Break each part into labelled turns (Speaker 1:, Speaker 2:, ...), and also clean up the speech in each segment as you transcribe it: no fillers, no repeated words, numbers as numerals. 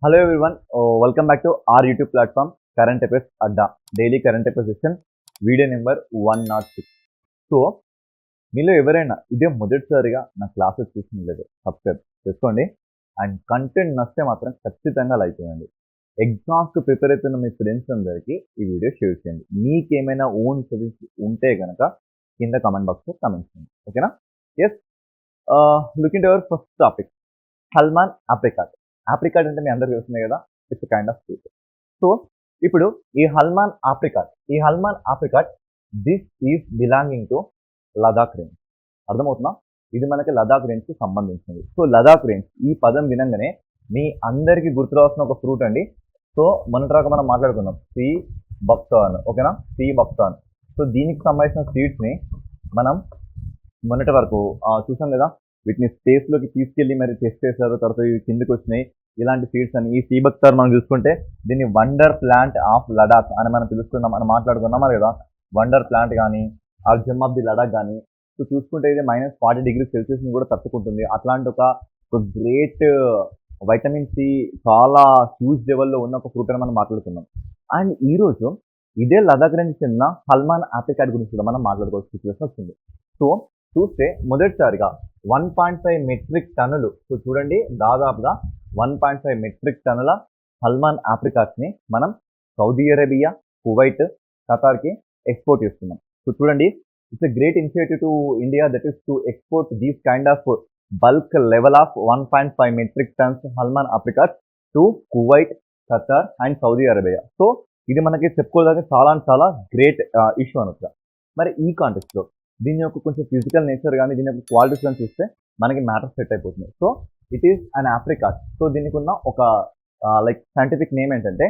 Speaker 1: Hello everyone, welcome back to our YouTube platform Current Affairs Adda Daily Current Affairs Session video number 106. So మీలో ఎవరైనా ఇదే మొదటిసారిగా నా classes చూసినట్లయితే subscribe చేసుకోండి అండ్ కంటెంట్ నచ్చితే మాత్రం ఖచ్చితంగా లైక్ చేయండి. ఎగ్జామ్స్కి ప్రిపేర్ అవుతున్న మీ ఫ్రెండ్స్ అందరికీ ఈ వీడియో షేర్ చేయండి. మీకేమైనా ఓన్ సజెషన్స్ ఉంటే కనుక కింద కమెంట్ బాక్స్లో కమెంట్ చేయండి. ఓకేనా? Yes, looking to our first topic, సల్మాన్ ఆప్రికాట్. ఆప్రికాట్ అంటే మీ అందరికీ తెలుస్తుంది కదా, it's kind of fruit. So ఇప్పుడు ఈ Halman apricot this is belonging to Ladakh range. అర్థమవుతుందా? ఇది మనకి లదాఖ్ రేంజ్కి సంబంధించింది. సో లదాఖ్ రేంజ్ ఈ పదం వినంగానే మీ అందరికీ గుర్తురావాల్సిన ఒక ఫ్రూట్ అండి. సో మొన్నటిదాకా మనం మాట్లాడుకున్నాం సి బక్సాన్. ఓకేనా? సి బక్సాన్. సో దీనికి సంబంధించిన సీడ్స్ని మనం మొన్నటి వరకు చూసాం కదా, వీటిని స్పేస్లోకి తీసుకెళ్ళి మరి టెస్ట్ చేశారు, తర్వాత ఇవి కిందకి వచ్చినాయి ఇలాంటి సీడ్స్ అని. ఈ సీబక్తార్ మనం చూసుకుంటే దీన్ని వండర్ ప్లాంట్ ఆఫ్ లడాక్ అని మనం పిలుస్తున్నాం, మనం మాట్లాడుకున్నాం కదా. వండర్ ప్లాంట్ కానీ or gem of the Ladakh కానీ. సో చూసుకుంటే ఇది -40 degrees సెల్సియస్ని కూడా తట్టుకుంటుంది. అట్లాంటి ఒక గ్రేట్ వైటమిన్ సి చాలా హ్యూజ్ లెవెల్లో ఉన్న ఒక ఫ్రూట్ అని మనం మాట్లాడుకున్నాం. అండ్ ఈరోజు ఇదే లదాఖ్ రేంజ్ చెందిన హల్మాన్ ఆప్రికాట్ గురించి కూడా మనం మాట్లాడుకోవాల్సిన సిచ్యువేషన్ వచ్చింది. సో చూస్తే మొదటిసారిగా 1.5 మెట్రిక్ టన్నులు. సో చూడండి, దాదాపుగా 1.5 మెట్రిక్ టన్నుల హల్మాన్ ఆప్రికాట్స్ని మనం సౌదీ అరేబియా, కువైట్, ఖతార్కి ఎక్స్పోర్ట్ చేస్తున్నాం. సో చూడండి, it's a great initiative to India, that is to export these kind of bulk level of 1.5 metric tons Halman apricots to Kuwait, Qatar and Saudi Arabia. So ఇది మనకి చెప్పుకోదగ్గ చాలా great issue అనొచ్చు. మరి ఈ కాంటెక్స్లో దీని యొక్క కొంచెం ఫిజికల్ నేచర్ కానీ దీని యొక్క క్వాలిటీస్ కానీ చూస్తే మనకి మ్యాటర్ సెట్ అయిపోతుంది. So it is an apricot. So దీనికి ఉన్న ఒక లైక్ సైంటిఫిక్ నేమ్ ఏంటంటే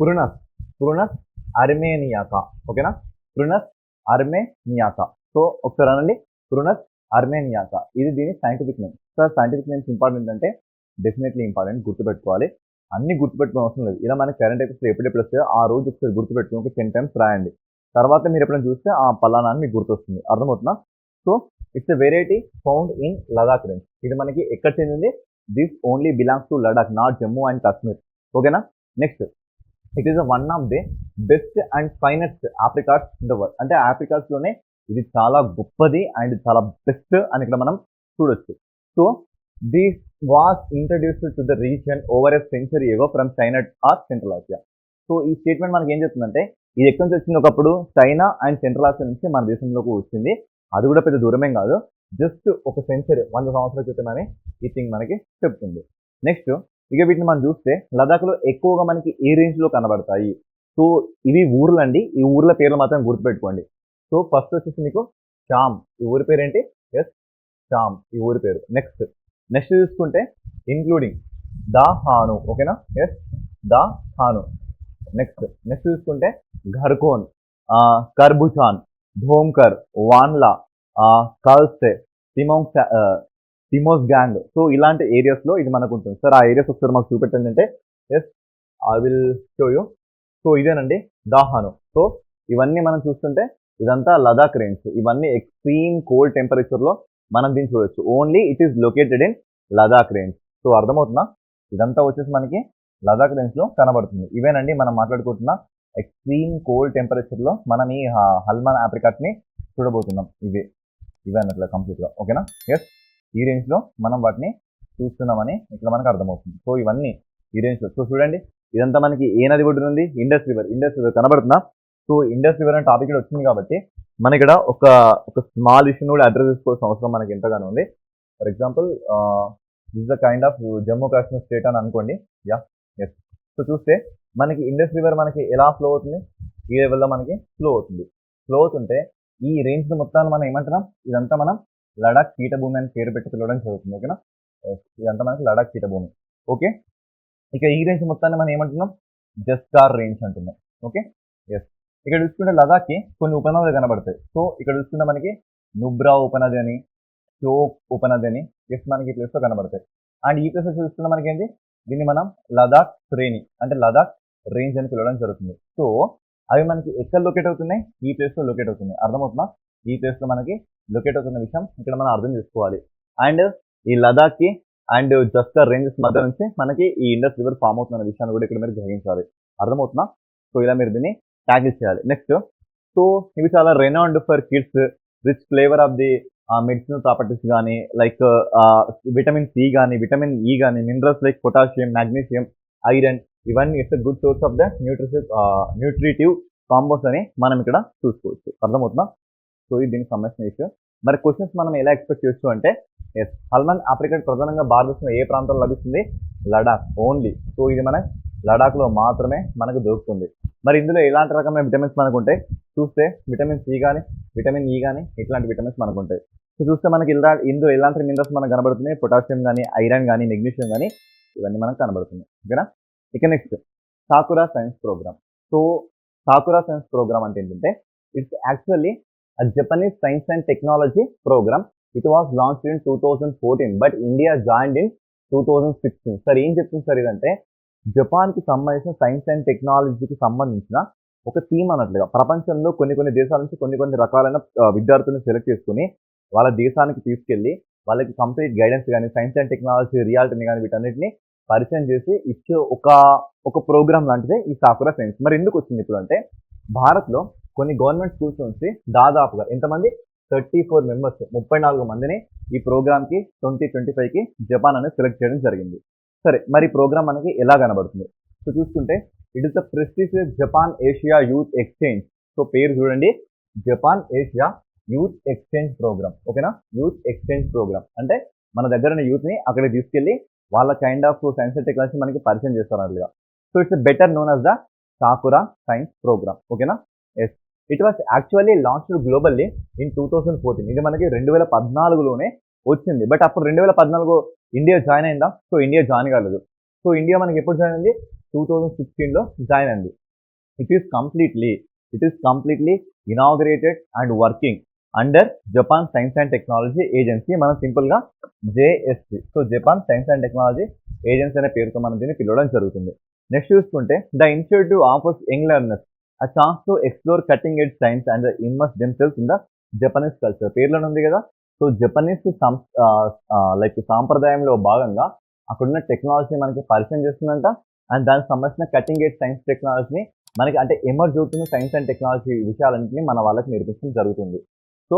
Speaker 1: ప్రునస్ అర్మేనియాకా. ఓకేనా? ప్రునస్ అర్మేనియాకా. సో ఒకసారి అనండి, ప్రునస్ అర్మేనియాకా. ఇది దీని scientific name. So scientific names important అంటే డెఫినెట్లీ ఇంపార్టెంట్, గుర్తుపెట్టుకోవాలి. అన్ని గుర్తుపెట్టుకునే అవసరం లేదు. ఇలా మనకి కరెంట్ అఫైర్స్లో ఎప్పుడెప్పుడు వస్తాయో ఆ రోజు ఒకసారి గుర్తుపెట్టుకుని ఒక 10 times రాయండి. తర్వాత మీరు ఎప్పుడైనా చూస్తే ఆ పలానా అని మీకు గుర్తొస్తుంది. అర్థమవుతుందా? So it's a variety found in Ladakh range. ఇది మనకి ఎక్కడ చెందింది? This only belongs to Ladakh, not Jammu and Kashmir. ఓకేనా? Next, it is one of the best and finest apricots in the world. అంటే ఆప్రికాట్స్లోనే ఇది చాలా గొప్పది అండ్ చాలా బెస్ట్ అని ఇక్కడ మనం చూడొచ్చు. So this was introduced to the region over a century ago from China or central Asia. So ఈ స్టేట్మెంట్ మనకి ఏం చెప్తుందంటే ఇది ఎక్కడి నుంచి వచ్చింది? ఒకప్పుడు చైనా అండ్ సెంట్రల్ ఆసియా నుంచి మన దేశంలోకి వచ్చింది. అది కూడా పెద్ద దూరమేం కాదు, జస్ట్ ఒక సెంచరీ 100 సంవత్సరాల క్రితమని ఈ థింగ్ మనకి చెప్తుంది. నెక్స్ట్, ఇక వీటిని మనం చూస్తే లదాఖ్లో ఎక్కువగా మనకి ఏ రేంజ్లో కనబడతాయి? సో ఇవి ఊర్లు అండి, ఈ ఊర్ల పేర్లు మాత్రం గుర్తుపెట్టుకోండి. సో ఫస్ట్ వచ్చేసి మీకు షామ్, ఈ ఊరి పేరు ఏంటి? ఎస్, షామ్ ఈ ఊరి పేరు. నెక్స్ట్ చూసుకుంటే ఇంక్లూడింగ్ దా హాను. ఓకేనా? ఎస్, దా హాను. నెక్స్ట్ చూసుకుంటే ఘర్కోన్, కర్బుచాన్, ధోమ్కర్, వాన్లా, కల్సే, తిమోస్ గ్యాంగ్. సో ఇలాంటి ఏరియాస్లో ఇది మనకు ఉంటుంది. సార్ ఆ ఏరియాస్ ఒకసారి మాకు చూపెట్టండి అంటే yes, I will show you. So ఇదేనండి దాహాను. సో ఇవన్నీ మనం చూస్తుంటే ఇదంతా లదాఖ్ రేంజ్. ఇవన్నీ ఎక్స్ట్రీమ్ కోల్డ్ టెంపరేచర్లో మనం దీన్ని చూడొచ్చు. Only it is located in Ladakh range. So అర్థమవుతుందా? ఇదంతా వచ్చేసి మనకి లదాఖ్ రేంజ్లో కనబడుతుంది. ఇవేనండి మనం మాట్లాడుకుంటున్న ఎక్స్ట్రీమ్ కోల్డ్ టెంపరేచర్లో మనం ఈ హల్మాన్ ఆప్రికాట్ని చూడబోతున్నాం. ఇవే అన్నట్లు కంప్లీట్గా. ఓకేనా? ఎస్, ఈ రేంజ్లో మనం వాటిని చూస్తున్నామని ఇక్కడ మనకు అర్థమవుతుంది. సో ఇవన్నీ ఈ రేంజ్లో. సో చూడండి, ఇదంతా మనకి ఏ నది ఒడ్డున ఉంది? ఇండస్ రివర్ కనబడుతుందా? సో ఇండస్ రివర్ అనే టాపిక్ ఇక్కడ వచ్చింది కాబట్టి మన ఇక్కడ ఒక స్మాల్ ఇష్యూని కూడా అడ్రస్ చేసుకోవాల్సిన అవసరం మనకి ఎంతగానో ఉంది. For example this the kind of Jammu Kashmir state అని అనుకోండి. Yeah, yes. సో చూస్తే మనకి ఇండస్ రివర్ మనకి ఎలా ఫ్లో అవుతుంది? ఈ లెవెల్లో మనకి ఫ్లో అవుతుంటే ఈ రేంజ్ మొత్తాన్ని మనం ఏమంటున్నాం? ఇదంతా మనం లడాక్ పీఠభూమి అని పేరు పెట్టి పిలవడం జరుగుతుంది. ఓకేనా? ఇదంతా మనకి లడాక్ పీఠభూమి. ఓకే, ఇక ఈ రేంజ్ మొత్తాన్ని మనం ఏమంటున్నాం? జస్కార్ రేంజ్ అంటున్నాం. Okay, yes. ఇక్కడ చూసుకుంటే లదాఖ్కి కొన్ని ఉపనదులు కనబడతాయి. సో ఇక్కడ చూసుకుంటే మనకి నుబ్రా ఉపనది అని, షోక్ ఉపనది అని ఎస్ మనకి ఈ ప్లేస్లో కనబడతాయి. అండ్ ఈ ప్లేస్ చూసుకుంటే మనకి ఏంటి? దీన్ని మనం లదాఖ్ శ్రేణి అంటే లదాఖ్ రేంజ్ అని పిలవడం జరుగుతుంది. సో అవి మనకి ఎక్కడ లొకేట్ అవుతున్నాయి? ఈ ప్లేస్లో లొకేట్ అవుతున్నాయి. అర్థమవుతుందా? ఈ ప్లేస్లో మనకి లొకేట్ అవుతున్న విషయం ఇక్కడ మనం అర్థం చేసుకోవాలి. అండ్ ఈ లదాఖ్కి అండ్ జస్ట్ రేంజెస్ మధ్య నుంచి మనకి ఈ ఇండస్ రివర్ ఫామ్ అవుతున్న విషయాన్ని కూడా ఇక్కడ మీరు గ్రహించాలి. అర్థమవుతుందా? సో ఇలా మీరు దీన్ని ట్యాకిల్ చేయాలి. నెక్స్ట్, సో ఇవి చాలా renowned for kids, rich flavour of the medicinal properties కానీ, లైక్ విటమిన్ సి కానీ, విటమిన్ ఈ కానీ, minerals like potassium, magnesium, iron, ఇవన్నీ it's good source of the nutritive compounds అని మనం ఇక్కడ చూసుకోవచ్చు. అర్థమవుతుందా? సో ఇది దీనికి సంబంధించిన ఇష్యూ. మరి క్వశ్చన్స్ మనం ఎలా ఎక్స్పెక్ట్ చేయొచ్చు అంటే, ఎస్, సల్మాన్ ఆఫ్రికన్ ప్రధానంగా భారతదేశంలో ఏ ప్రాంతంలో లభిస్తుంది? లడాక్ ఓన్లీ. సో ఇది మన లడాక్లో మాత్రమే మనకు దొరుకుతుంది. మరి ఇందులో ఎలాంటి రకమైన విటమిన్స్ మనకు ఉంటాయి చూస్తే, విటమిన్ సి కానీ, విటమిన్ ఈ కానీ, ఇట్లాంటి విటమిన్స్ మనకు ఉంటాయి. సో చూస్తే మనకి ఇందులో ఎలాంటి మినరల్స్ మనకు కనబడుతున్నాయి? పొటాషియం కానీ, ఐరన్ కానీ, మెగ్నీషియం కానీ, ఇవన్నీ మనకు కనబడుతున్నాయి. ఓకేనా? ఇక next, Sakura science program. So Sakura science program అంటే ఏంటంటే, it's actually a Japanese science and technology program. It was launched in 2014, but India joined in 2016. Sir ఏం చెప్తుంది సార్ ఇదంటే, జపాన్కి సంబంధించిన సైన్స్ అండ్ టెక్నాలజీకి సంబంధించిన ఒక థీమ్ అన్నట్లుగా ప్రపంచంలో కొన్ని దేశాల నుంచి కొన్ని రకాలైన విద్యార్థులను సెలెక్ట్ చేసుకుని వాళ్ళ దేశానికి తీసుకెళ్ళి వాళ్ళకి కంప్లీట్ గైడెన్స్ కానీ, సైన్స్ అండ్ టెక్నాలజీ రియాలిటీని కానీ వీటన్నిటిని పరిచయం చేసి ఇచ్చే ఒక ప్రోగ్రామ్ లాంటిదే ఈ సాకురా సైన్స్. మరి ఎందుకు వచ్చింది ఇప్పుడు అంటే, భారత్లో కొన్ని గవర్నమెంట్ స్కూల్స్ నుంచి దాదాపుగా ఎంతమంది 34 మెంబర్స్ 34 మందిని ఈ ప్రోగ్రామ్కి 2025కి జపాన్ అనేది సెలెక్ట్ చేయడం జరిగింది. సరే, మరి ప్రోగ్రామ్ మనకి ఎలా కనబడుతుంది? సో చూసుకుంటే, it is the prestigious Japan Asia youth exchange. So పేరు చూడండి, Japan Asia youth exchange program. ఓకేనా? యూత్ ఎక్స్చేంజ్ ప్రోగ్రామ్ అంటే మన దగ్గర ఉన్న యూత్ని అక్కడికి తీసుకెళ్ళి వాళ్ళ kind of science and technology మనకి పరిచయం చేస్తారు అన్నట్లుగా. So it's better known as the Sakura science program. ఓకేనా? Yes, it was actually launched globally in 2014. ఇది మనకి 2014లోనే వచ్చింది. బట్ అప్పుడు 2014 ఇండియా జాయిన్ అయిందా? సో ఇండియా జాయిన్ కాలేదు. సో ఇండియా మనకి ఎప్పుడు జాయిన్ అయింది? 2016లో జాయిన్ అయింది. It is completely inaugurated and working under Japan science and technology agency. మనం సింపుల్గా JSC, so Japan science and technology agency అనే పేరుతో మనం దీన్ని పిలవడం జరుగుతుంది. నెక్స్ట్ చూసుకుంటే, the initiative offers young learners a chance to explore cutting edge science and immerse themselves in the Japanese culture. పేర్లోనే ఉంది కదా. సో జపనీస్ లైక్ సాంప్రదాయంలో భాగంగా అక్కడున్న టెక్నాలజీ మనకి పరిచయం చేస్తుందంట. అండ్ దానికి సంబంధించిన కటింగ్ ఎడ్జ్ సైన్స్ టెక్నాలజీని మనకి అంటే ఎమర్జ్ అవుతున్న సైన్స్ అండ్ టెక్నాలజీ విషయాలన్నింటినీ మన వాళ్ళకి నేర్పించడం జరుగుతుంది. సో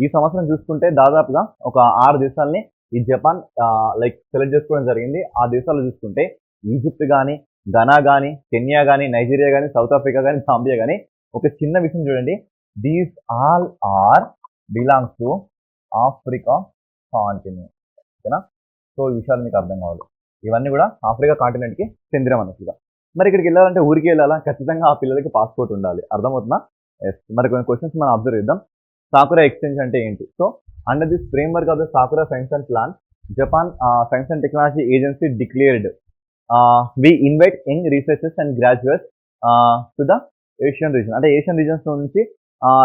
Speaker 1: ఈ సంవత్సరం చూసుకుంటే దాదాపుగా ఒక 6 దేశాలని ఈ జపాన్ లైక్ సెలెక్ట్ చేసుకోవడం జరిగింది. ఆ దేశాలు చూసుకుంటే ఈజిప్ట్ కానీ, ఘనా కానీ, కెన్యా కానీ, నైజీరియా కానీ, సౌత్ ఆఫ్రికా కానీ, జాంబియా కానీ. ఒక చిన్న విషయం చూడండి, these all are belongs to Africa continent. ఓకేనా? సో ఈ విషయాలు మీకు అర్థం కావాలి. ఇవన్నీ కూడా ఆఫ్రికా కాంటినెంట్కి చెందిన అన్నట్లుగా. మరి ఇక్కడికి వెళ్ళాలంటే ఊరికి వెళ్ళాలా? ఖచ్చితంగా ఆ పిల్లలకి పాస్పోర్ట్ ఉండాలి. అర్థమవుతుందా? ఎస్. మరి కొన్ని క్వశ్చన్స్ మనం అబ్జర్వ్ చేద్దాం. సాకురా ఎక్స్చేంజ్ అంటే ఏంటి? So under this framework of the Sakura science and plan, Japan science and technology agency declared we invite young researchers and graduates to the Asian reason. అంటే Asian reasons నుంచి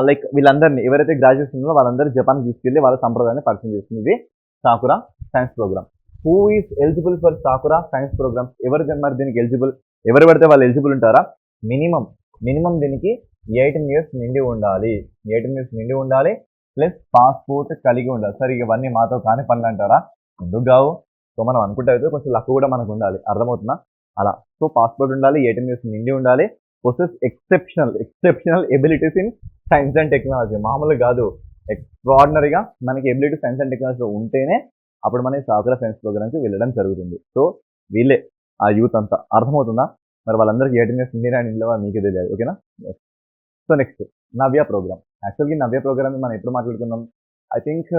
Speaker 1: like వీళ్ళందరినీ ఎవరైతే graduates ఉన్నారో వాళ్ళందరూ జపాన్కి తీసుకెళ్ళి వాళ్ళ సంప్రదాయాన్ని పరిచయం చేస్తుంది ఇది Sakura science program. Who is eligible for Sakura science programs? ఎవరు మరి దీనికి ఎలిజిబుల్? ఎవరు పడితే వాళ్ళు ఎలిజిబుల్ ఉంటారా? మినిమం దీనికి 18 years నిండి ఉండాలి. 18 years నిండి ఉండాలి, ప్లస్ పాస్పోర్ట్ కలిగి ఉండాలి. సరే, ఇవన్నీ మాతో కాని పనులు అంటారా? ఎందుకు కావు? సో మనం అనుకుంటే అయితే కొంచెం లక్ కూడా మనకు ఉండాలి. అర్థమవుతుందా? అలా. సో పాస్పోర్ట్ ఉండాలి, 18 years నిండి ఉండాలి, possess exceptional abilities in science and technology. మామూలుగా కాదు, ఎక్స్ట్రాడినరీగా మనకి ఎబిలిటీ సైన్స్ అండ్ టెక్నాలజీలో ఉంటేనే అప్పుడు మనకి సాకురా సైన్స్ ప్రోగ్రామ్కి వెళ్ళడం జరుగుతుంది. సో వీళ్ళే ఆ యూత్ అంతా. అర్థమవుతుందా? మరి వాళ్ళందరికీ 18 years నిండినా నిండవా మీకే తెలియదు. ఓకేనా? So next, Navya program. యాక్చువల్గా నవ్య ప్రోగ్రామ్ మనం ఎప్పుడు మాట్లాడుకున్నాం? I think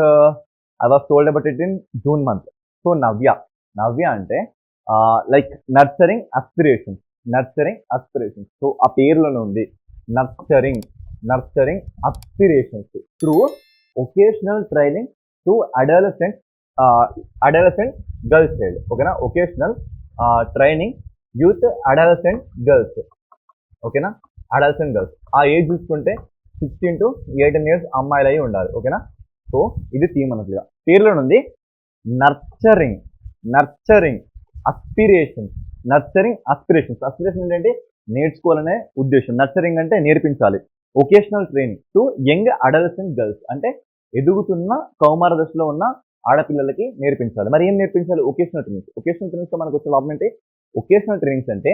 Speaker 1: I was told about it in June month. So Navya అంటే లైక్ నర్చరింగ్ అస్పిరేషన్స్. సో ఆ పేరులోనే ఉంది nurturing aspirations through vocational training to adolescent girls child. ఓకేనా? Vocational training youth adolescent girls. ఓకేనా? అడాలసెంట్ గర్ల్స్ ఆ age చూసుకుంటే 16 to 18 years అమ్మాయిలు అయి ఉండాలి. ఓకేనా? సో ఇది థీమ్ అన్నట్లుగా పేరులోనే ఉంది. నర్చరింగ్ అస్పిరేషన్స్. అస్పిరేషన్ ఏంటంటే నేర్చుకోవాలనే ఉద్దేశం. నర్చరింగ్ అంటే నేర్పించాలి. Vocational training to young adolescent girls అంటే ఎదుగుతున్న కౌమార దశలో ఉన్న ఆడపిల్లలకి నేర్పించాలి. మరి ఏం నేర్పించాలి? Vocational trainings. ఒకేషనల్ ట్రైనింగ్స్‌లో మనకు వచ్చే లాభం ఏంటి? ఒకేషనల్ ట్రైనింగ్స్ అంటే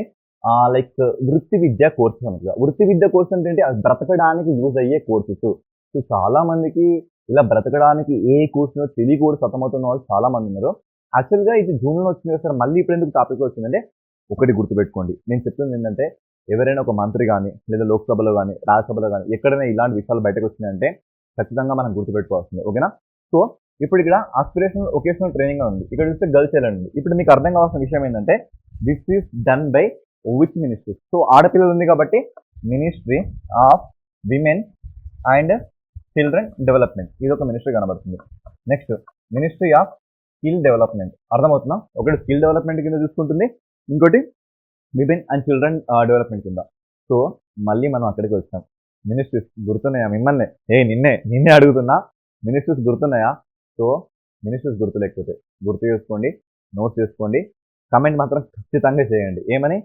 Speaker 1: లైక్ వృత్తి విద్యా కోర్సెస్ అనమాట. వృత్తి విద్యా కోర్స్ అంటే ఏంటి? అది బ్రతకడానికి యూజ్ అయ్యే కోర్సెస్. సో చాలా మందికి ఇలా బ్రతకడానికి ఏ కోర్సునో తెలియక కూడా సతమవుతున్న వాళ్ళు చాలా మంది ఉన్నారు. యాక్చువల్‌గా ఇది జూన్‌లో వచ్చింది కదా సార్, మళ్ళీ ఇప్పుడు ఎందుకు టాపిక్ వచ్చిందంటే ఒకటి గుర్తుపెట్టుకోండి. నేను చెప్తుంది ఏంటంటే ఎవరైనా ఒక మంత్రి గాని, లేదా లోక్‌సభలో గాని, రాజ్యసభలో గాని ఎక్కడైనా ఇలాంటి విషయాలు బయటకు వచ్చినాయంటే ఖచ్చితంగా మనం గుర్తుపెట్టుకోవాల్సిందే. ఓకేనా? సో ఇప్పుడు ఇక్కడ ఆస్పిరేషనల్ ఒకేషనల్ ట్రైనింగ్ ఉంది. ఇక్కడ చూస్తే గర్ల్స్ చైల్డ్ ఉంది. ఇప్పుడు మీకు అర్థం కావాల్సిన విషయం ఏంటంటే this is done by which ministry? So ఆడపిల్లలు ఉంది కాబట్టి ministry of women and children development ఇది ఒక మినిస్ట్రీ కనబడుతుంది. Next ministry of skill development. అర్థమవుతుందా? ఒకటి స్కిల్ డెవలప్మెంట్ కింద చూసుకుంటుంది, ఇంకోటి విమెన్ అండ్ చిల్డ్రన్ డెవలప్మెంట్ కింద. సో మళ్ళీ మనం అక్కడికి వచ్చాం. మినిస్ట్రీస్ గుర్తున్నాయా మిమ్మల్ని? నిన్నే అడుగుతున్నా, మినిస్ట్రీస్ గుర్తున్నాయా? సో మినిస్ట్రీస్ గుర్తు లేకపోతే గుర్తు చేసుకోండి, నోట్ చేసుకోండి, కమెంట్ మాత్రం ఖచ్చితంగా చేయండి. ఏమని?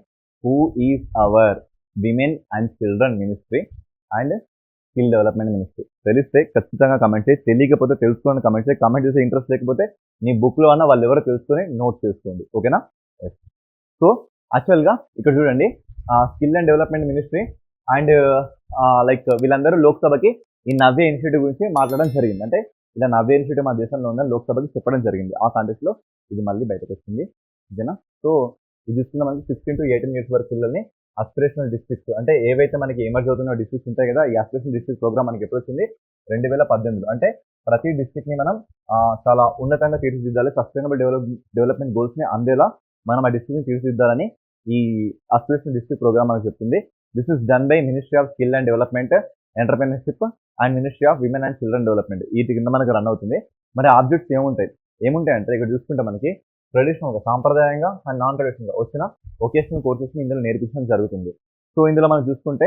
Speaker 1: Who is our women and children ministry and skill development ministry? తెలిస్తే ఖచ్చితంగా కమెంట్ చేయి, తెలియకపోతే తెలుసుకోండి కమెంట్ చేయి. కమెంట్ చేసే ఇంట్రెస్ట్ లేకపోతే నీ బుక్లో అన్న వాళ్ళు ఎవరో తెలుసుకొని నోట్ చేసుకోండి. ఓకేనా? సో యాక్చువల్గా ఇక్కడ చూడండి, skill and development ministry and like వీళ్ళందరూ లోక్సభకి ఈ నవ్య ఇనిషియేటివ్ గురించి మాట్లాడడం జరిగింది. అంటే ఇలా నవ్య ఇనిషియేటివ్ మా దేశంలో ఉన్న లోక్సభకి చెప్పడం జరిగింది. ఆ కాంటెక్స్లో ఇది మళ్ళీ బయటకు వచ్చింది. ఓకేనా? సో ఇది చూస్తున్న మనకి 16 to 18 ఇయర్స్ వరకు పిల్లల్ని అస్పిరేషనల్ డిస్ట్రిక్ట్స్ అంటే ఏవైతే మనకి ఎమర్జ్ అవుతున్న డిస్ట్రిక్ట్స్ ఉంటాయి కదా, ఈ అస్పిరేషనల్ డిస్ట్రిక్ట్ ప్రోగ్రామ్ మనకి ఎప్పుడు వచ్చింది? 2018లో. అంటే ప్రతి డిస్ట్రిక్ట్ని మనం చాలా ఉన్నతంగా తీర్చిదిద్దాలి, సస్టైనబుల్ డెవలప్మెంట్ గోల్స్ని అందేలా మనం ఆ డిస్ట్రిక్ట్ని తీర్చిదిద్దాలని ఈ అస్పిరేషనల్ డిస్ట్రిక్ట్ ప్రోగ్రామ్ మనకు చెప్తుంది. This is done by ministry of skill and development, entrepreneurship and ministry of women and children development. వీటి కింద మనకు రన్ అవుతుంది. మరి ఆబ్జెక్ట్స్ ఏముంటాయంటే ఇక్కడ చూసుకుంటే మనకి ట్రెడిషనల్గా, సాంప్రదాయంగా అండ్ నాన్ ట్రెడిషనల్గా వచ్చిన వొకేషనల్ కోర్సెస్ని ఇందులో నేర్పించడం జరుగుతుంది. సో ఇందులో మనం చూసుకుంటే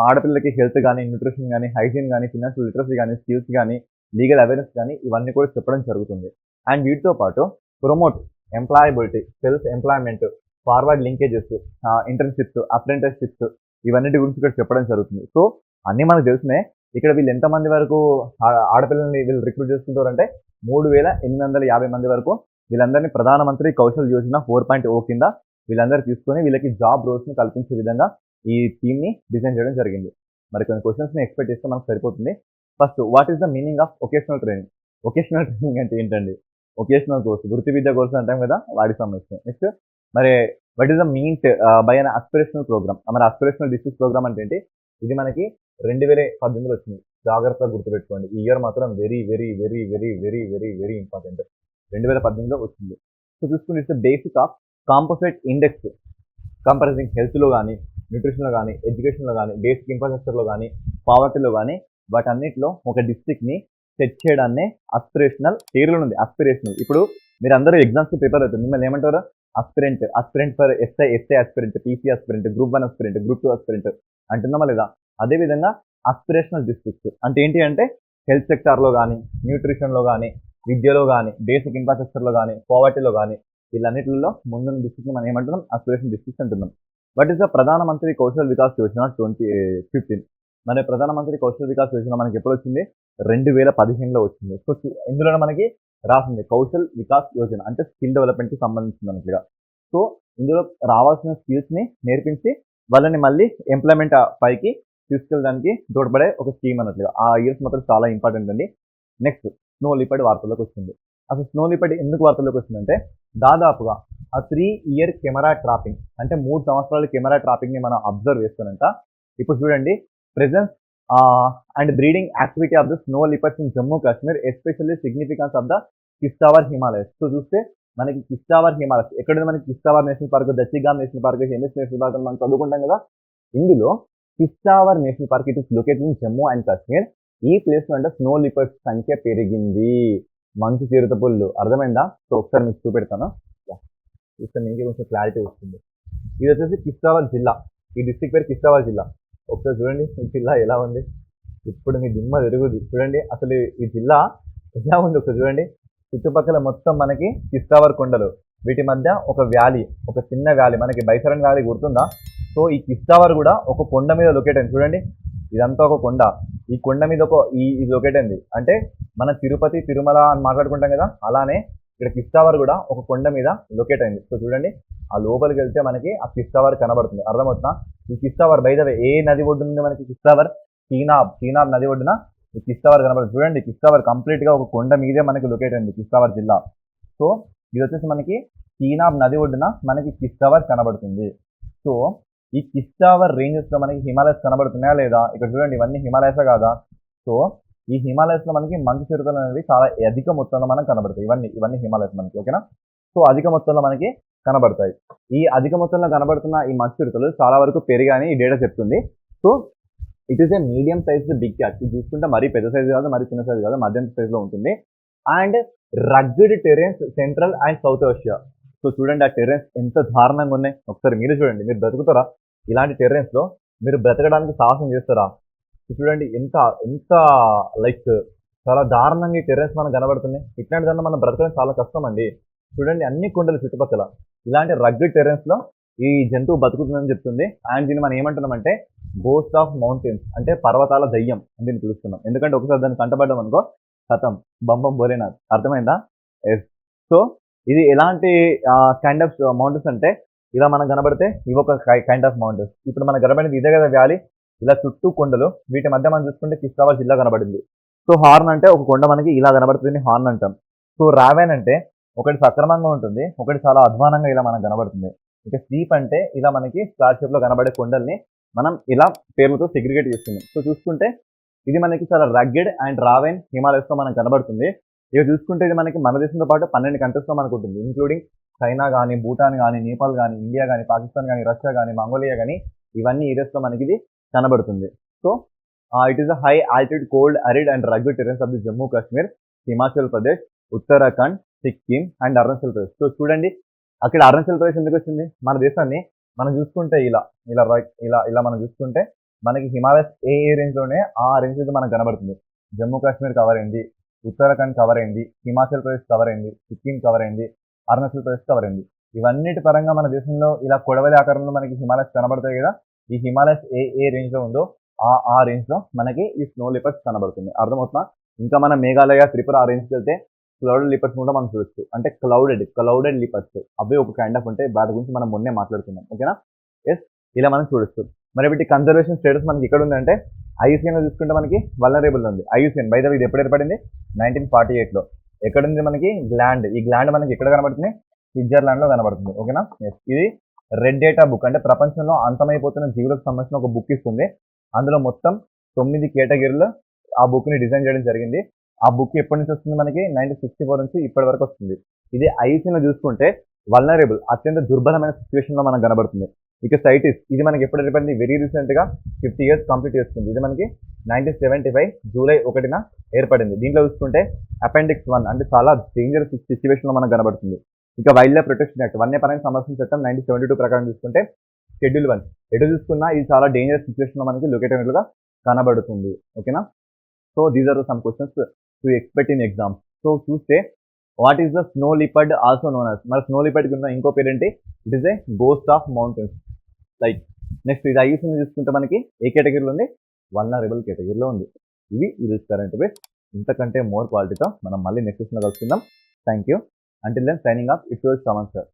Speaker 1: ఆడపిల్లలకి హెల్త్ కానీ, న్యూట్రిషన్ కానీ, హైజీన్ కానీ, ఫినాన్షియల్ లిటరసీ కానీ, స్కిల్స్ కానీ, లీగల్ అవేర్నెస్ కానీ ఇవన్నీ కూడా చెప్పడం జరుగుతుంది. అండ్ వీటితో పాటు promote employability, self employment, forward linkages, internships, apprenticeships ఇవన్నిటి గురించి ఇక్కడ చెప్పడం జరుగుతుంది. సో అన్నీ మనకు తెలిసినాయి. ఇక్కడ వీళ్ళు ఎంతమంది వరకు ఆడపిల్లల్ని వీళ్ళు రిక్రూట్ చేసుకుంటారంటే 3850 మంది వరకు వీళ్ళందరినీ ప్రధానమంత్రి కౌశల్ యోజన 4.0 కింద వీళ్ళందరూ తీసుకొని వీళ్ళకి జాబ్ రోల్స్ని కల్పించే విధంగా ఈ థీమ్ని డిజైన్ చేయడం జరిగింది. మరి కొన్ని క్వశ్చన్స్ని ఎక్స్పెక్ట్ చేస్తే మనకు సరిపోతుంది. First, what is the meaning of vocational training? Vocational training అంటే ఏంటండి? వొకేషనల్ కోర్స్, వృత్తి విద్యా కోర్సు అంటాం కదా, వాటికి సంబంధించి. నెక్స్ట్ మరి what is the means by an aspirational program? మరి అస్పిరేషనల్ డిస్ట్రిక్ట్ ప్రోగ్రామ్ అంటే ఏంటి? ఇది మనకి 2018లో వచ్చింది. జాగ్రత్తగా గుర్తుపెట్టుకోండి. ఈ ఇయర్ మాత్రం very very very very very very very important. 2018లో వచ్చింది. సో చూసుకుంటే it's basic of composite index comparing హెల్త్లో కానీ, న్యూట్రిషన్లో కానీ, ఎడ్యుకేషన్లో కానీ, బేసిక్ ఇన్ఫ్రాస్ట్రక్చర్లో కానీ, పావర్టీలో కానీ వాటన్నిటిలో ఒక డిస్ట్రిక్ట్ని సెట్ చేయడాన్నే అస్పిరేషనల్ పేరులో ఉంది. అస్పిరేషనల్. ఇప్పుడు మీరు అందరూ ఎగ్జామ్స్కి ప్రిపేర్ అవుతారు. మిమ్మల్ని ఏమంటారు? Aspirant for SI aspirant, PC aspirant, group 1 aspirant, group 2 aspirant అంటున్నామా లేదా? అదేవిధంగా అస్పిరేషనల్ డిస్ట్రిక్ట్స్ అంటే ఏంటి అంటే హెల్త్ సెక్టార్లో కానీ, న్యూట్రిషన్లో కానీ, విద్యలో కానీ, బేసిక్ ఇన్ఫ్రాస్ట్రక్చర్లో కానీ, పావర్టీలో కానీ వీళ్ళన్నిటిలో ముందున్న డిస్ట్రిక్ట్ని మనం ఏమంటున్నాం? అస్పిరేషనల్ డిస్ట్రిక్ట్స్ అంటున్నాం. వాట్ ఈస్ ద ప్రధానమంత్రి కౌశల్ వికాస్ యోజన 2015? మన ప్రధానమంత్రి కౌశల్ వికాస్ యోజన మనకి ఎప్పుడు వచ్చింది? 2015లో వచ్చింది. సో ఇందులో మనకి రాసింది కౌశల్ వికాస్ యోజన అంటే స్కిల్ డెవలప్మెంట్కి సంబంధించింది అన్నట్లుగా. సో ఇందులో రావాల్సిన స్కిల్స్ని నేర్పించి వాళ్ళని మళ్ళీ ఎంప్లాయ్మెంట్ పైకి తీసుకెళ్ళడానికి తోడ్పడే ఒక స్కీమ్ అన్నట్లుగా. ఆ ఇయర్స్ మాత్రం చాలా ఇంపార్టెంట్ అండి. నెక్స్ట్, స్నో లిపర్డ్ వార్తల్లోకి వచ్చింది. అసలు స్నో లిపర్డ్ ఎందుకు వార్తల్లోకి వచ్చిందంటే దాదాపుగా ఆ 3 ఇయర్ కెమెరా ట్రాపింగ్ అంటే 3 సంవత్సరాల కెమెరా ట్రాపింగ్ని మనం అబ్జర్వ్ చేస్తానంట. ఇప్పుడు చూడండి, presence and breeding activity of the snow leopards in Jammu Kashmir, especially significance of the Kishtwar Himalayas. So చూస్తే మనకి కిష్తావర్ హిమాలయస్ ఎక్కడ? మనకి Kishtwar national park, Dachigam national park, Hemis national park మనం చదువుకుంటాం కదా. ఇందులో Kishtwar national park it is located in Jammu and Kashmir. ఈ ప్లేస్లో అంటే స్నో లిపర్డ్స్ సంఖ్య పెరిగింది. మంచు చిరుతపుళ్ళు. అర్థమైందా? సో ఒకసారి మీకు చూపెడతాను. చూస్తే మీకు కొంచెం క్లారిటీ వస్తుంది. ఇది వచ్చేసి కిష్తావర్ జిల్లా. ఈ డిస్ట్రిక్ట్ పేరు కిష్తావర్ జిల్లా. ఒకసారి చూడండి ఈ జిల్లా ఎలా ఉంది. ఇప్పుడు మీ దిమ్మ తిరుగుది. చూడండి అసలు ఈ జిల్లా ఎలా ఉంది ఒకసారి చూడండి. చుట్టుపక్కల మొత్తం మనకి కిష్తావర్ కొండలు, వీటి మధ్య ఒక వ్యాలీ, ఒక చిన్న వ్యాలీ, మనకి బైసరన్ వ్యాలీ గుర్తుందా? సో ఈ కిష్తావర్ కూడా ఒక కొండ మీద లొకేట్ అయింది. చూడండి ఇదంతా ఒక కొండ. ఈ కొండ మీద ఇది లొకేట్ అయింది. అంటే మన తిరుపతి, తిరుమల అని మాట్లాడుకుంటాం కదా, అలానే ఇక్కడ కిష్టావర్ కూడా ఒక కొండ మీద లొకేట్ అయింది. సో చూడండి, ఆ లోపలికి వెళ్తే మనకి ఆ కిష్టావర్ కనబడుతుంది. అర్థమవుతుందా? ఈ కిష్టావర్ బై ద వే ఏ నది ఒడ్డున ఉంది మనకి కిష్టావర్? చీనాబ్ నది ఒడ్డున ఈ కిష్టావర్ కనబడుతుంది. చూడండి, కిష్టావర్ కంప్లీట్ గా ఒక కొండ మీదే మనకి లొకేట్ అయింది కిష్టావర్ జిల్లా. సో ఇది వచ్చేసి మనకి చీనాబ్ నది ఒడ్డున మనకి కిష్టావర్ కనబడుతుంది. సో ఈ కిష్టావర్ రేంజెస్ లో మనకి హిమాలయస్ కనబడుతున్నాయా లేదా? ఇక్కడ చూడండి, ఇవన్నీ హిమాలయసే కాదా? సో ఈ హిమాలయస్ లో మనకి మంచు చిరుతలు అనేవి చాలా అధిక మొత్తంలో మనకు కనబడతాయి. ఇవన్నీ హిమాలయస్ మనకి, ఓకేనా? సో అధిక మొత్తంలో మనకి కనబడతాయి. ఈ అధిక మొత్తంలో కనబడుతున్న ఈ మంచు చిరుతలు చాలా వరకు పెరిగాయని ఈ డేటా చెప్తుంది. So it is a medium size big cat. ఇది చూసుకుంటే మరీ పెద్ద సైజ్ కాదు, మరీ చిన్న సైజ్ కాదు, మధ్యం సైజ్ లో ఉంటుంది. And rugged terrains Central and South Asia. So చూడండి, ఆ టెరెన్స్ ఎంత దారుణంగా ఉన్నాయి. ఒకసారి మీరు చూడండి, మీరు బ్రతుకుతారా ఇలాంటి టెరెన్స్ లో? మీరు బ్రతకడానికి సాహసం చేస్తారా? చూడండి, ఎంత ఎంత లైక్ చాలా దారుణంగా ఈ టెర్రస్ మనకు కనబడుతున్నాయి. ఇట్లాంటి దాన్ని మనం బ్రతకడం చాలా కష్టం అండి. చూడండి, అన్ని కొండలు చుట్టుపక్కల ఇలాంటి రగ్గిడ్ టెర్రస్ లో ఈ జంతువు బతుకుతుందని చెప్తుంది. అండ్ దీన్ని మనం ఏమంటున్నామంటే గోస్ట్ ఆఫ్ మౌంటైన్స్, అంటే పర్వతాల దయ్యం అని దీన్ని పిలుస్తున్నాం. ఎందుకంటే ఒకసారి దాన్ని కంటపడ్డం అనుకో, కథం బంబం బోలేనాథ్. అర్థమైందా? ఎస్. సో ఇది ఎలాంటి కైండ్ ఆఫ్ మౌంటైన్స్ అంటే, ఇలా మనకు కనబడితే ఇవి ఒక కైండ్ ఆఫ్ మౌంటైన్స్. ఇప్పుడు మనకు కనబడింది ఇదే కదా వ్యాలీ, ఇలా చుట్టూ కొండలు, వీటి మధ్య మనం చూసుకుంటే కిష్టావర్ జిల్లా కనబడింది. సో హార్న్ అంటే ఒక కొండ మనకి ఇలా కనబడుతుంది, హార్న్ అంటాం. సో రావెన్ అంటే ఒకటి సక్రమంగా ఉంటుంది, ఒకటి చాలా అధ్వానంగా ఇలా మనకు కనబడుతుంది. ఇక స్టీప్ అంటే ఇలా మనకి స్టార్ షేప్ లో కనబడే కొండల్ని మనం ఇలా పేర్లతో సెగ్రిగేట్ చేస్తున్నాం. సో చూసుకుంటే ఇది మనకి చాలా రగ్గెడ్ అండ్ రావెన్ హిమాలయస్ లో మనకు కనబడుతుంది. ఇక చూసుకుంటే ఇది మనకి మన దేశంతో పాటు 12 కంట్రీస్ లో మనకు ఉంటుంది, ఇంక్లూడింగ్ చైనా కానీ, భూటాన్ కానీ, నేపాల్ కానీ, ఇండియా కానీ, పాకిస్తాన్ కానీ, రష్యా కానీ, మంగోలియా కానీ, ఇవన్నీ ఏరియాస్ లో మనకి ఇది కనబడుతుంది. So it is a high altitude cold arid and rugged terrains of the Jammu Kashmir, Himachal Pradesh, Uttarakhand, Sikkim and Arunachal Pradesh. So చూడండి, అక్కడ అరుణాచల్ ప్రదేశ్ ఎందుకు వచ్చింది? మన దేశాన్ని మనం చూసుకుంటే ఇలా ఇలా ఇలా ఇలా మనం చూసుకుంటే మనకి హిమాలయస్ ఏ రేంజ్ లోనే ఆ రేంజ్ లో మనకు కనబడుతుంది. జమ్మూ కాశ్మీర్ కవర్ అయింది, ఉత్తరాఖండ్ కవర్ అయింది, హిమాచల్ ప్రదేశ్ కవర్ అయింది, సిక్కిం కవర్ అయింది, అరుణాచల్ ప్రదేశ్ కవర్ అయింది. ఇవన్నిటి పరంగా మన దేశంలో ఇలా కొడవలి ఆకారంలో మనకి హిమాలయస్ కనబడతాయి కదా. ఈ హిమాలయస్ ఏ రేంజ్ లో ఉందో ఆ రేంజ్ లో మనకి ఈ స్నో లిపర్స్ కనబడుతుంది. అర్థమవుతుందా? ఇంకా మనం మేఘాలయ, త్రిపుర ఆ రేంజ్కి వెళ్తే క్లౌడెడ్ లిపర్స్ కూడా మనం చూడొచ్చు. అంటే క్లౌడెడ్ లిపర్స్ అవి ఒక కైండ్ ఆఫ్ ఉంటాయి. వాటి గురించి మనం మొన్నే మాట్లాడుతున్నాం, ఓకేనా? ఎస్, ఇలా మనం చూడొచ్చు. మరి వీటి కన్జర్వేషన్ స్టేటస్ మనకి ఇక్కడ ఉందంటే ఐయుసిఎన్ లో చూసుకుంటే మనకి వల్నరబుల్ ఉంది. ఐయుసిఎన్ బై ద వే ఇది ఎప్పుడు ఏర్పడింది? 1948 లో. ఎక్కడుంది మనకి? గ్లాండ్. ఈ గ్లాండ్ మనకి ఎక్కడ కనబడుతుంది? స్విట్జర్లాండ్ లో కనబడుతుంది, ఓకేనా? ఇది రెడ్ డేటా బుక్, అంటే ప్రపంచంలో అంతమైపోతున్న జీవులకు సంబంధించిన ఒక బుక్ ఇస్తుంది. అందులో మొత్తం 9 కేటగిరీలు ఆ బుక్ ని డిజైన్ చేయడం జరిగింది. ఆ బుక్ ఎప్పటి నుంచి వస్తుంది మనకి? 1964 నుంచి ఇప్పటి వరకు వస్తుంది. ఇది ఐయుసిఎన్ లో చూసుకుంటే వల్నరబుల్, అత్యంత దుర్బలమైన సిచ్యువేషన్ లో మనకు కనబడుతుంది. ఇక సైటిస్, ఇది మనకి ఎప్పుడు ఏర్పడింది? వెరీ రీసెంట్ గా 50 years కంప్లీట్ చేస్తుంది. ఇది మనకి 1975 జూలై 1న ఏర్పడింది. దీంట్లో చూసుకుంటే అపెండిక్స్ 1 అంటే చాలా డేంజరస్ సిచ్యువేషన్ లో మనకు కనబడుతుంది. ఇక వైల్డ్ లైఫ్ ప్రొటెక్షన్ యాక్ట్, వన్యప్రాణి సంరక్షణ చట్టం 1972 ప్రకారం చూసుకుంటే షెడ్యూల్ 1 ఎటు చూసుకున్నా ఇది చాలా డేంజరస్ సిచ్యువేషన్ లో మనకి లొకేట్ అయినట్లుగా కనబడుతుంది, ఓకేనా? So these are some questions to expect in exam. So చూస్తే what is the snow leopard also known as? మరి స్నో లిపర్డ్ కింద ఇంకో పేరు ఏంటి? It is a ghost of mountains. Like next ఇది ఐయుసిఎన్ చూసుకుంటే మనకి ఏ కేటగిరీలో ఉంది? వల్నరబుల్ కేటగిరీలో ఉంది. ఇవి ఈరోజు కరెంట్ అఫైర్స్. ఇంతకంటే మోర్ క్వాలిటీతో మనం మళ్ళీ నెక్స్ట్ సెషన్లో కలుసుకుందాం. Thank you. Until then signing off, it's your Shravan sir.